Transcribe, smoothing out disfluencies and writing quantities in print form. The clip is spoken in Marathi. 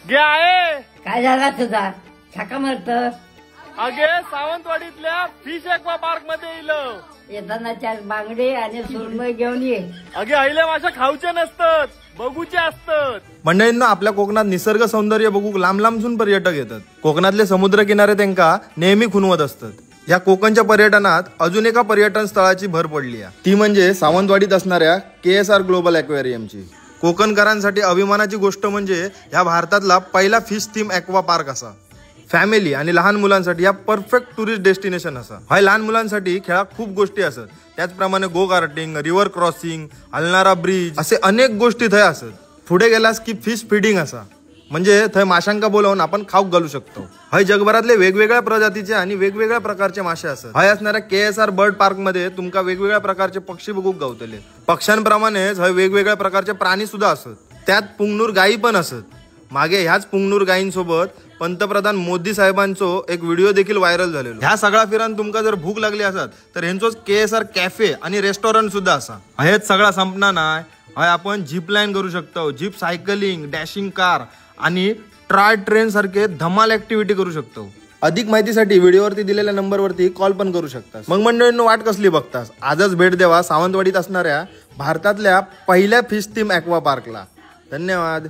गे आहे काय झाला तुझा छाका मारत अगे सावंतवाडीतल्या फिश एक्वा पार्क मध्ये येईल येताना चार बांगडे आणि सुरमई घेऊन ये. अगे अहिले माशा खाऊचे नसतात बघूचे असतात. मंडळींना आपल्या कोकणात निसर्ग सौंदर्य बघूक लांब लांबसून पर्यटक येतात. कोकणातले समुद्र किनारे त्यांका नेहमी खुणवत असतात. या कोकणच्या पर्यटनात अजून एका पर्यटन स्थळाची भर पडली आहे, ती म्हणजे सावंतवाडीत असणाऱ्या KSR ग्लोबल ॲक्वेरियमची. कोकणकरांसाठी अभिमानाची गोष्ट म्हणजे या भारतातला पहिला फिश थीम एक्वा पार्क असा. फॅमिली आणि लहान मुलांसाठी या परफेक्ट टुरिस्ट डेस्टिनेशन असा. हा लहान मुलांसाठी खेळात खूप गोष्टी असत. त्याचप्रमाणे गो कार्टिंग, रिव्हर क्रॉसिंग, हलणारा ब्रिज असे अनेक गोष्टी थंय असत. पुढे गेलास की फिश फीडिंग असा, म्हणजे थंय माशांका बोलावून आपण खाऊक घालू शकतो. हय जगभरातले वेगवेगळ्या प्रजातीचे आणि वेगवेगळ्या प्रकारचे मासे असतात. हय असणाऱ्या KSR बर्ड पार्क मध्ये तुमका वेगवेगळ्या प्रकारचे पक्षी बघूक गावतले. पक्ष्यांप्रमाणेच हय वेगवेगळ्या प्रकारचे प्राणी सुद्धा असत. त्यात पुंगनूर गायी पण असत. मागे ह्याच पुंगनूर गायींसोबत पंतप्रधान मोदी साहेबांचो एक व्हिडिओ देखील व्हायरल झालेलो. ह्या सगळा फिरान तुमका जर भूक लागली असत तर ह्यांचोच KSR कॅफे आणि रेस्टॉरंट सुद्धा असा. हेच सगळा संपणार नाही. हय आपण जीप लाईन करू शकतो, जीप सायकलिंग, डॅशिंग कार आणि ट्राय ट्रेन सारखे धमाल ऍक्टिव्हिटी करू शकतो. अधिक माहितीसाठी व्हिडिओवरती दिलेल्या नंबरवरती कॉल पण करू शकता. मग मंडळींनो वाट कसली बघतास, आजच भेट द्यावा सावंतवाडीत असणाऱ्या भारतातल्या पहिल्या फिश थीम एक्वा पार्कला. धन्यवाद.